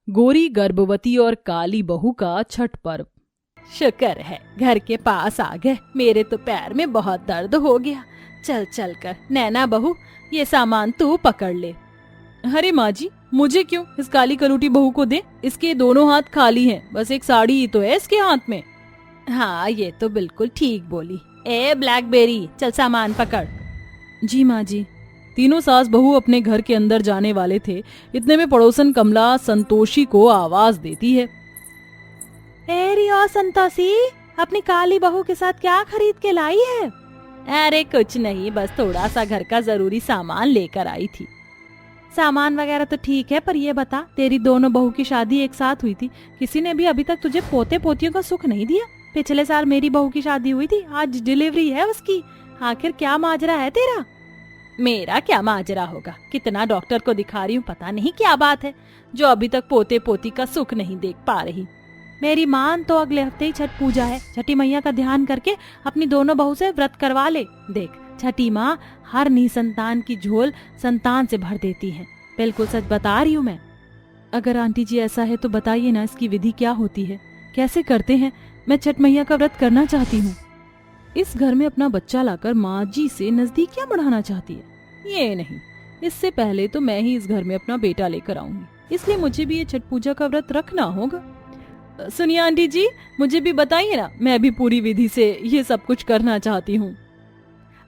गोरी गर्भवती और काली बहू का छठ पर्व। शुक्र है घर के पास आ गए, मेरे तो पैर में बहुत दर्द हो गया। चल चल कर नैना बहू, ये सामान तू पकड़ ले। अरे माँ जी, मुझे क्यों? इस काली कलूटी बहू को दे, इसके दोनों हाथ खाली हैं, बस एक साड़ी ही तो है इसके हाथ में। हाँ, ये तो बिल्कुल ठीक बोली। ए ब्लैकबेरी, चल सामान पकड़। जी माँ जी। तीनों सास बहू अपने घर के अंदर जाने वाले थे, इतने में पड़ोसन कमला संतोषी को आवाज देती है। ए रिया संतोषी, अपनी काली बहू के साथ क्या खरीद के लाई है? अरे कुछ नहीं, बस थोड़ा सा घर का जरूरी सामान लेकर आई थी। सामान वगैरह तो ठीक है, पर ये बता, तेरी दोनों बहू की शादी एक साथ हुई थी, किसी ने भी अभी तक तुझे पोते पोतियों का सुख नहीं दिया। पिछले साल मेरी बहू की शादी हुई थी, आज डिलीवरी है उसकी। आखिर क्या माजरा है तेरा? मेरा क्या माजरा होगा, कितना डॉक्टर को दिखा रही हूँ, पता नहीं क्या बात है जो अभी तक पोते पोती का सुख नहीं देख पा रही। मेरी मान तो अगले हफ्ते ही छठ पूजा है, छठी मैया का ध्यान करके अपनी दोनों बहू से व्रत करवा ले। देख, छठी माँ हर निसंतान की झोल संतान से भर देती है, बिल्कुल सच बता रही हूँ मैं। अगर आंटी जी ऐसा है तो बताइए ना, इसकी विधि क्या होती है, कैसे करते हैं? मैं छठ मैया का व्रत करना चाहती हूँ। इस घर में अपना बच्चा लाकर माँ जी से नजदीकियाँ बढ़ाना चाहती है। ये नहीं, इससे पहले तो मैं ही इस घर में अपना बेटा लेकर आऊंगी, इसलिए मुझे भी ये छठ पूजा का व्रत रखना होगा। सुनिए आंटी जी, मुझे भी बताइए ना, मैं भी पूरी विधि से ये सब कुछ करना चाहती हूँ।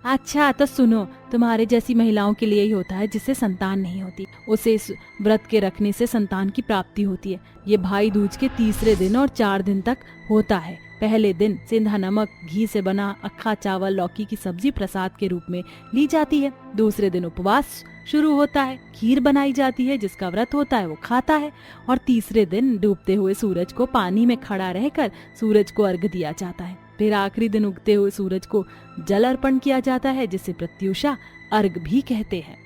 अच्छा तो सुनो, तुम्हारे जैसी महिलाओं के लिए ही होता है जिससे संतान नहीं होती, उसे इस व्रत के रखने से संतान की प्राप्ति होती है। ये भाई दूज के तीसरे दिन और 4 दिन तक होता है। पहले दिन सिंधा नमक घी से बना अक्खा चावल लौकी की सब्जी प्रसाद के रूप में ली जाती है। दूसरे दिन उपवास शुरू होता है, खीर बनाई जाती है, जिसका व्रत होता है वो खाता है। और तीसरे दिन डूबते हुए सूरज को पानी में खड़ा रहकर सूरज को अर्घ दिया जाता है। फिर आखिरी दिन उगते हुए सूरज को जल अर्पण किया जाता है, जिसे प्रत्युषा अर्घ भी कहते हैं।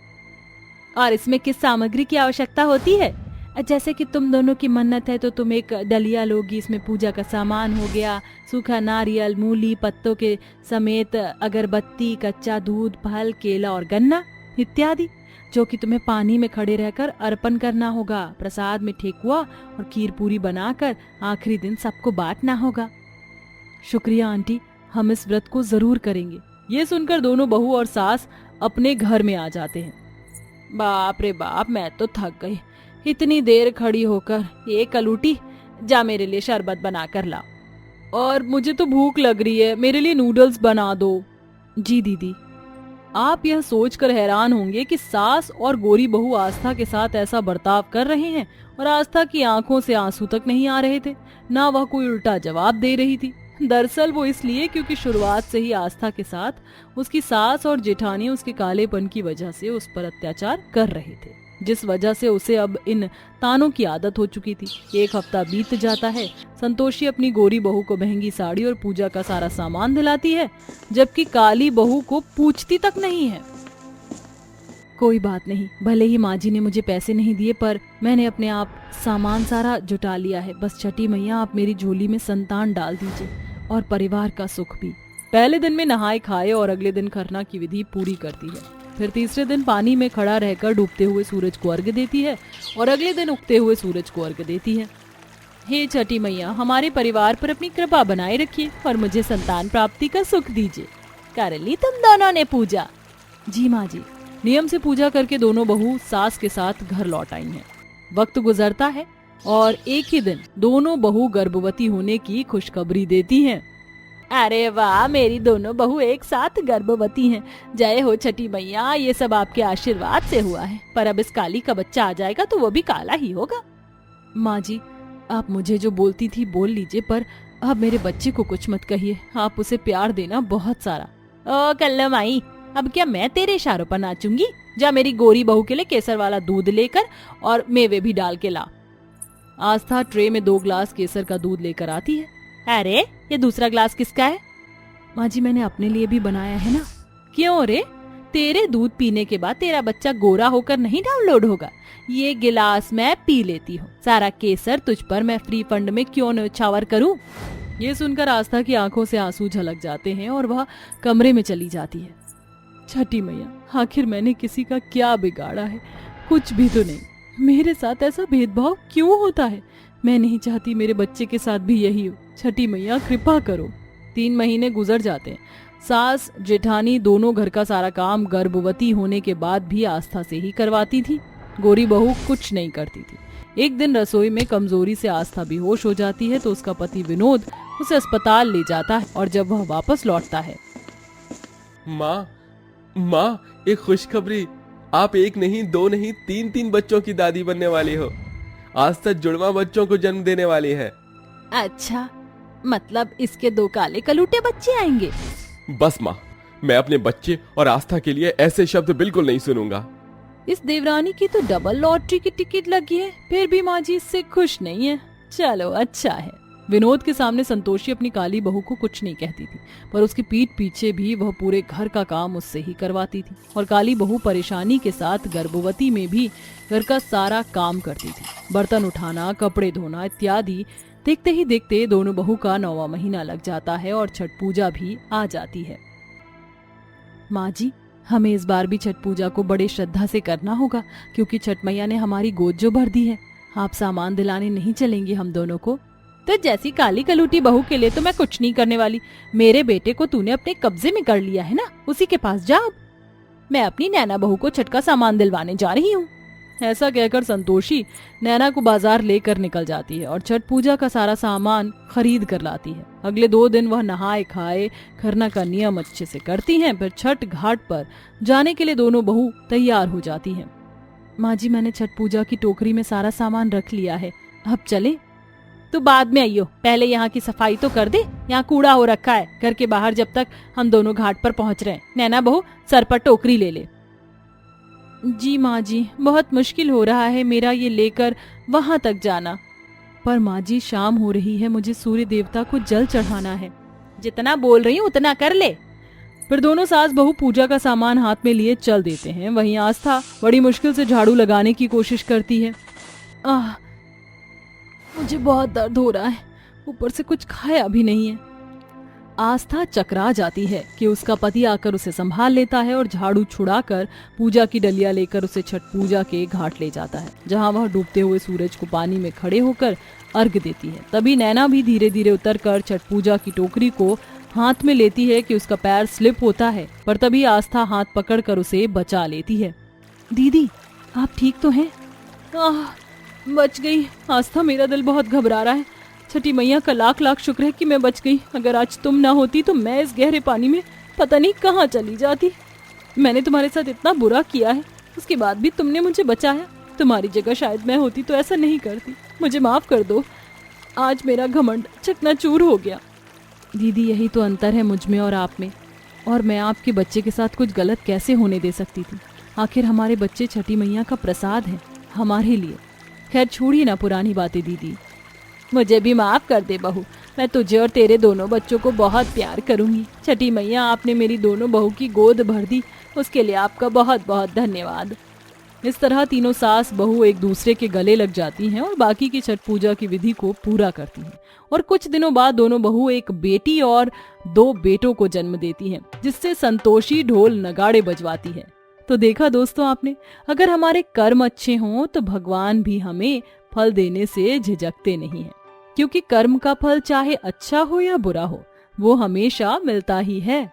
और इसमें किस सामग्री की आवश्यकता होती है? जैसे कि तुम दोनों की मन्नत है तो तुम एक डलिया लोगी, इसमें पूजा का सामान हो गया, सूखा नारियल, मूली पत्तों के समेत अगरबत्ती, कच्चा दूध, फल, केला और गन्ना इत्यादि, जो कि तुम्हें पानी में खड़े रहकर अर्पण करना होगा। प्रसाद में ठेकुआ और खीर पूरी बनाकर आखिरी दिन सबको बांटना होगा। शुक्रिया आंटी, हम इस व्रत को जरूर करेंगे। ये सुनकर दोनों बहू और सास अपने घर में आ जाते हैं। बाप रे बाप, मैं तो थक गई इतनी देर खड़ी होकर। ये कलूटी, जा मेरे लिए शरबत बना कर ला। और मुझे तो भूख लग रही है, मेरे लिए नूडल्स बना दो। जी दीदी। आप यह सोचकर हैरान होंगे कि सास और गोरी बहू आस्था के साथ ऐसा बर्ताव कर रहे हैं, और आस्था की आंखों से आंसू तक नहीं आ रहे थे, ना वह कोई उल्टा जवाब दे रही थी। दरअसल वो इसलिए क्योंकि शुरुआत से ही आस्था के साथ उसकी सास और जेठानी उसके कालेपन की वजह से उस पर अत्याचार कर रहे थे, जिस वजह से उसे अब इन तानों की आदत हो चुकी थी। 1 हफ्ता बीत जाता है, संतोषी अपनी गोरी बहू को महंगी साड़ी और पूजा का सारा सामान दिलाती है, जबकि काली बहू को पूछती तक नहीं है। कोई बात नहीं, भले ही माँ जी ने मुझे पैसे नहीं दिए, पर मैंने अपने आप सामान सारा जुटा लिया है। बस छठी मैया आप मेरी झोली में संतान डाल दीजिए और परिवार का सुख भी। पहले दिन में नहाए खाए और अगले दिन खरना की विधि पूरी करती है। फिर तीसरे दिन पानी में खड़ा रहकर डूबते हुए सूरज को अर्घ्य देती है और अगले दिन उगते हुए सूरज को अर्घ्य देती है। हे छठी मैया, हमारे परिवार पर अपनी कृपा बनाए रखिए और मुझे संतान प्राप्ति का सुख दीजिए। कर ली तुम दोनों ने पूजा? जी माँ जी। नियम से पूजा करके दोनों बहू सास के साथ घर लौट आई हैं। वक्त गुजरता है और एक ही दिन दोनों बहू गर्भवती होने की खुशखबरी देती हैं। अरे वाह, मेरी दोनों बहू एक साथ गर्भवती हैं। जय हो छठी मैया, ये सब आपके आशीर्वाद से हुआ है। पर अब इस काली का बच्चा आ जाएगा तो वो भी काला ही होगा। माँ जी, आप मुझे जो बोलती थी बोल लीजिए, पर अब मेरे बच्चे को कुछ मत कहिए। आप उसे प्यार देना बहुत सारा। ओ कल्ला माई, अब क्या मैं तेरे इशारों पर नाचूंगी? जा मेरी गोरी बहू के लिए केसर वाला दूध लेकर और मेवे भी डाल के ला। आस्था ट्रे में 2 ग्लास केसर का दूध लेकर आती है। अरे, ये दूसरा ग्लास किसका है? माँ जी, मैंने अपने लिए भी बनाया है ना। क्यों रे? तेरे दूध पीने के बाद तेरा बच्चा गोरा होकर नहीं डाउनलोड होगा। ये गिलास मैं पी लेती हूँ, सारा केसर तुझ पर मैं फ्री फंड में क्यों न्यौछावर करूँ? ये सुनकर आस्था की आंखों से आंसू झलक जाते हैं और वह कमरे में चली जाती है। छठी मैया, आखिर मैंने किसी का क्या बिगाड़ा है? कुछ भी तो नहीं। मेरे साथ ऐसा भेदभाव क्यों होता है? मैं नहीं चाहती मेरे बच्चे के साथ भी यही हो। छठी मैया कृपा करो। 3 महीने गुजर जाते हैं। सास जेठानी दोनों घर का सारा काम गर्भवती होने के बाद भी आस्था से ही करवाती थी। गोरी बहू कुछ नहीं करती थी। एक दिन रसोई में कमजोरी से आस्था बेहोश हो जाती है तो उसका पति विनोद उसे अस्पताल ले जाता है और जब वह वापस लौटता है, माँ माँ, एक खुशखबरी। आप एक नहीं, दो नहीं, तीन तीन बच्चों की दादी बनने वाली हो। आज तक जुड़वा बच्चों को जन्म देने वाली है। अच्छा, मतलब इसके 2 काले कलूटे बच्चे आएंगे? बस माँ, मैं अपने बच्चे और आस्था के लिए ऐसे शब्द बिल्कुल नहीं सुनूंगा। इस देवरानी की तो डबल लॉटरी की टिकट लगी है, फिर भी माँ जी इससे खुश नहीं है। चलो अच्छा है। विनोद के सामने संतोषी अपनी काली बहू को कुछ नहीं कहती थी, पर उसकी पीठ पीछे भी वह पूरे घर का काम उससे ही करवाती थी और काली बहू परेशानी के साथ गर्भवती में भी घर का सारा काम करती थी। बर्तन उठाना, कपड़े धोना इत्यादि। देखते ही देखते दोनों बहू का 9वां महीना लग जाता है और छठ पूजा भी आ जाती है। माँ जी, हमें इस बार भी छठ पूजा को बड़े श्रद्धा से करना होगा, क्योंकि छठ मैया ने हमारी गोद जो भर दी है। आप सामान दिलाने नहीं चलेंगे हम दोनों को? तो जैसी काली कलूटी बहू के लिए तो मैं कुछ नहीं करने वाली। मेरे बेटे को तूने अपने कब्जे में कर लिया है ना, उसी के पास जा। मैं अपनी नैना बहू को छठ का सामान दिलवाने जा रही हूँ। ऐसा कहकर संतोषी नैना को बाजार लेकर निकल जाती है और छठ पूजा का सारा सामान खरीद कर लाती है। अगले 2 दिन वह नहाए खाए खरना का नियम अच्छे से करती हैं। फिर छठ घाट पर जाने के लिए दोनों बहू तैयार हो जाती हैं। माँ जी, मैंने छठ पूजा की टोकरी में सारा सामान रख लिया है, अब चले? तो बाद में आइयो, पहले यहाँ की सफाई तो कर दे। यहाँ कूड़ा हो रखा है घर के बाहर जब तक हम दोनों घाट पर पहुँच रहे हैं। नैना बहू, सर पर टोकरी ले ले। जी माँ जी, बहुत मुश्किल हो रहा है मेरा ये लेकर वहां तक जाना। पर माँ जी, शाम हो रही है, मुझे सूर्य देवता को जल चढ़ाना है। जितना बोल रही हूँ उतना कर ले। फिर दोनों सास बहू पूजा का सामान हाथ में लिए चल देते हैं। वहीं आस्था बड़ी मुश्किल से झाड़ू लगाने की कोशिश करती है। मुझे बहुत दर्द हो रहा है, ऊपर से कुछ खाया भी नहीं है। आस्था चकरा जाती है कि उसका पति आकर उसे संभाल लेता है और झाड़ू छुड़ाकर पूजा की डलिया लेकर उसे छठ पूजा के घाट ले जाता है, जहां वह डूबते हुए सूरज को पानी में खड़े होकर अर्घ देती है। तभी नैना भी धीरे धीरे उतरकर छठ पूजा की टोकरी को हाथ में लेती है कि उसका पैर स्लिप होता है, पर तभी आस्था हाथ पकड़कर उसे बचा लेती है। दीदी, आप ठीक तो हैं? बच गई। आस्था, मेरा दिल बहुत घबरा रहा है। छठी मैया का लाख लाख शुक्र है कि मैं बच गई। अगर आज तुम ना होती तो मैं इस गहरे पानी में पता नहीं कहाँ चली जाती। मैंने तुम्हारे साथ इतना बुरा किया है, उसके बाद भी तुमने मुझे बचाया। तुम्हारी जगह शायद मैं होती तो ऐसा नहीं करती। मुझे माफ कर दो। आज मेरा घमंड चकनाचूर हो गया। दीदी, यही तो अंतर है मुझ में और आप में। और मैं आपके बच्चे के साथ कुछ गलत कैसे होने दे सकती थी? आखिर हमारे बच्चे छठी मैया का प्रसाद है हमारे लिए। खैर छोड़िए ना पुरानी बातें दीदी। मुझे भी माफ कर दे बहू। मैं तुझे और तेरे दोनों बच्चों को बहुत प्यार करूंगी। छठी मैया, आपने मेरी दोनों बहू की गोद भर दी, उसके लिए आपका बहुत बहुत धन्यवाद। इस तरह तीनों सास बहू एक दूसरे के गले लग जाती हैं और बाकी की छठ पूजा की विधि को पूरा करती हैं। और कुछ दिनों बाद दोनों बहू एक बेटी और 2 बेटों को जन्म देती हैं, जिससे संतोषी ढोल नगाड़े बजवाती है। तो देखा दोस्तों आपने, अगर हमारे कर्म अच्छे हों तो भगवान भी हमें फल देने से झिझकते नहीं हैं, क्योंकि कर्म का फल चाहे अच्छा हो या बुरा हो, वो हमेशा मिलता ही है।